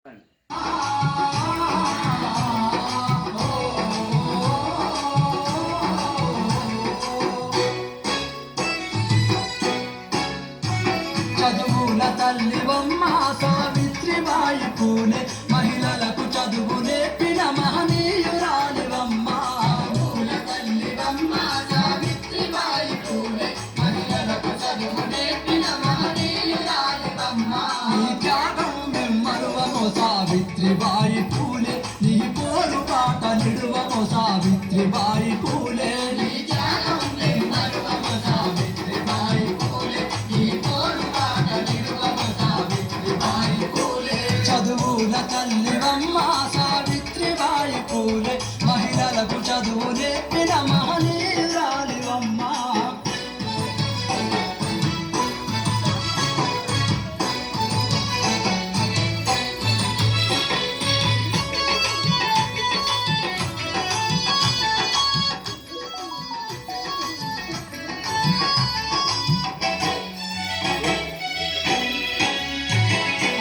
చదువుల తల్లివమ్మ సావిత్రిబాయి పూలే మహిళలకు చదువు నేర్పిన మహనీయురాలివమ్మ. చదువుల తల్లివమ్మ సావిత్రిబాయి పూలే మహిళలకు చదువు నేర్పిన మహనీయురాలివమ్మ. నీ త్యాగం మెమ్మరువమో సావిత్రిబాయి పూలే, నీ పోరుబాట నిడువమో సావిత్రిబాయి పూలే. చదువుల తల్లివమ్మ సావిత్రిబాయి పూలే మహిళలకు చదువు నేర్పిన మహనీయురాలివమ్మ.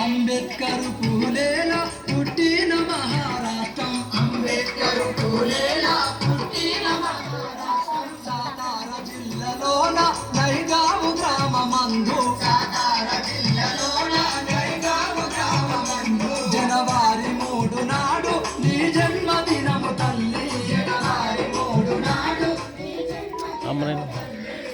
అంబేద్కర్ పూలేలా పుట్టిన మహారాష్ట్రం, అంబేద్కర్ పూలేలా పుట్టిన మహారాష్ట్రం. సాతార జిల్లాలోన నైగావు గ్రామమందు, సాతార జిల్లాలోన నైగావు గ్రామమందు జనవరి 3 నాడు నీ జన్మదినము తల్లి. జనవరి 3 నాడు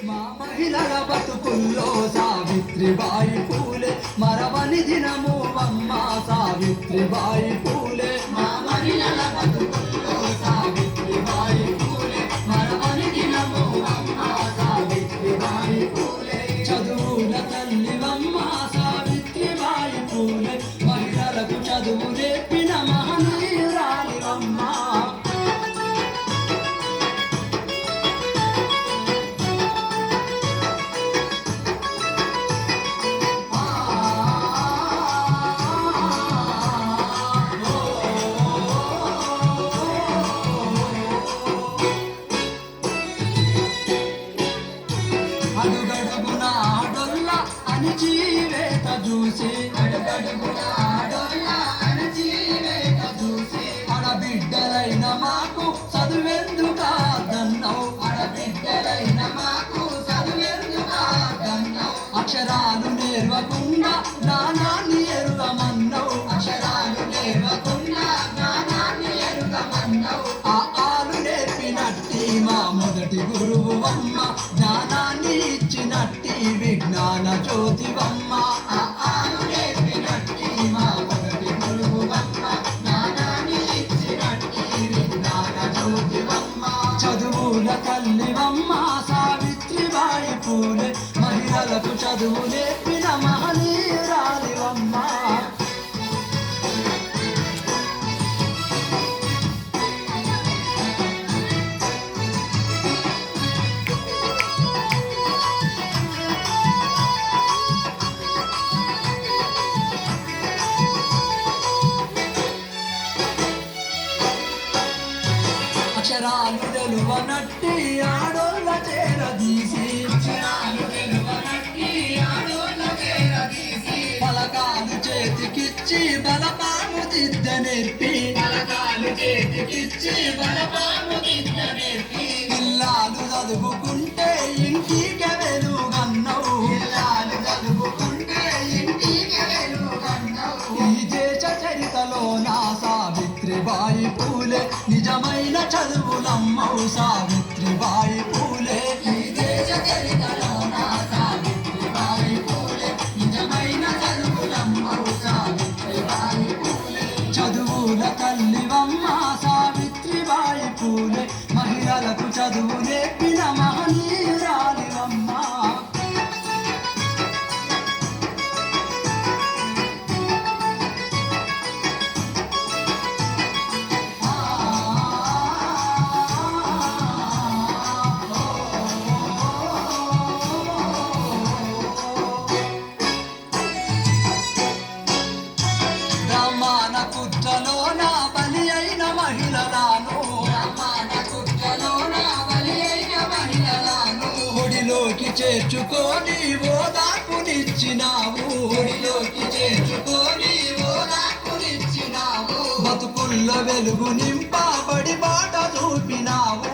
మా మహిళల బతుకుల్లో సావిత్రిబాయి పూలే మరవని దినము అమ్మ సావిత్రిబాయి పూలే. మా మహిళల బతుకుల్లో సావిత్రిబాయి పూలే మరవని దినము అమ్మ సావిత్రిబాయి పూలే. చదువుల తల్లివమ్మ సావిత్రిబాయి పూలే మహిళలకు చదువు నేర్పిన మహనీయురాలివమ్మ. అడుగడుగున ఆడొల్ల అణచివేత చూసి, అడుగడుగున ఆడొల్ల అణచివేత చూసి ఆడబిడ్డలైన మాకు చదువెందుకాదన్నావు, ఆడబిడ్డలైన మాకు చదువెందుకాదన్నావు. అక్షరాలు నేర్వకుండా జ్ఞానాన్ని ఎరుగమన్నావు, అక్షరాలు నేర్వకుండా జ్ఞానాన్ని ఎరుగమన్నావు. ఆలు నేర్పినట్టి మా మొదటి గురువు అమ్మ, జ్ఞానాన్ని ఇచ్చినట్టి విజ్ఞాన జ్యోతివమ్మ. ఆలు నేర్పినట్టి మా మొదటి గురువు అమ్మ, జ్ఞానాన్ని ఇచ్చినట్టి విజ్ఞాన జ్యోతివమ్మ. చదువుల తల్లివమ్మ సావిత్రిబాయి పూలే మహిళలకు చదువు నేర్పిన మహనీయురాలివమ్మ. అక్షరాలు తెలువనట్టి ఆడోళ్ళ చేరదీసి, అక్షరాలు తెలువనట్టి ఆడోళ్ళ చేరదీసి పలకాలు చేతికిచ్చి బలపాము దిద్ద నేర్పి, పలకాలు చేతికిచ్చి బలపాము దిద్ద నేర్పి. ఇల్లాలు చదువుకుంటే ఇంటికి వెలుగన్నవు, ఇల్లాలు చదువుకుంటే ఇంటికి వెలుగన్నవు. ఈ దేశ చరితలో నా సావిత్రిబాయి పూలే నిజమైన చదువులమ్మవు సావిత్రిబాయి పూలే. ఈ దేశ చరితలో నా సావిత్రిబాయి పూలే నిజమైన చదువులమ్మవు సావిత్రిబాయి పూలే. చదువుల తల్లివమ్మ సావిత్రిబాయి పూలే మహిళలకు చదువు నేర్పిన మహనీయురాలివమ్మ. బ్రహ్మాన కుట్రలోన బలి అయిన మహిళలను, బ్రహ్మాన కుట్రలోన బలి అయిన మహిళలను ఒడిలోకి చేర్చుకొని ఓదార్పునిచ్చినావు, ఒడిలోకి చేర్చుకొని ఓదార్పునిచ్చినావు. వెలుగు నింపబడి బాట చూపినావు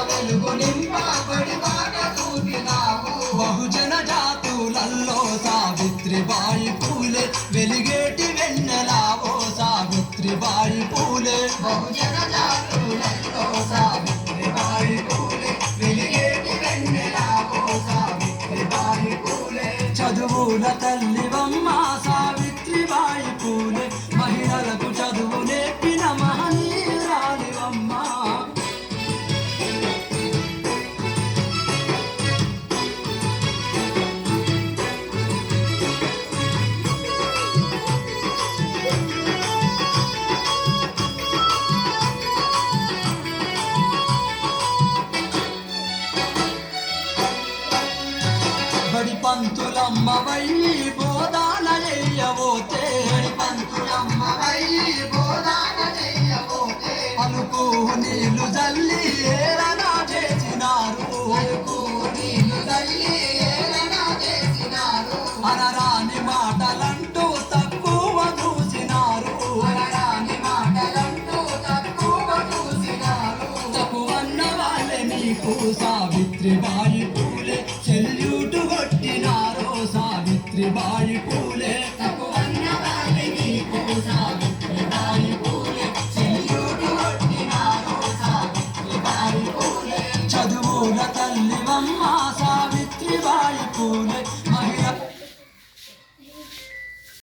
వెలుగు నింపబడి బాట చూపినావు బహుజన జాతులల్లో సావిత్రిబాయి పూలే వెలిగేటి వెన్నెలావో సావిత్రిబాయి పూలే బహుజన జాతులల్లో సావిత్రిబాయి పూలే వెలిగేటి వెన్నెలావో సావిత్రిబాయి పూలే చదువుల తల్లివమ్మ సావిత్రిబాయి పూలే మహిళలకు చదువు నేర్పిన మహనీయురాలివమ్మ బడి పంతులమ్మవై బోధాన చెయ్యబోతే పంతులమ్మవై బోధాన చెయ్యబోతే అలుకు నీళ్లు జల్లి ఏరనా చేసినారు అలుకు నీళ్లు జల్లి ఏరనా చేసినారు అనరాని మాటలంటూ తక్కువ చూసినారు అనరాని మాటలంటూ తక్కువ చూసినారు తక్కువన్న వాళ్ళే నీకు సావిత్రిబాయి పూలే సెల్యూటు కొట్టినారో సావిత్రిబాయి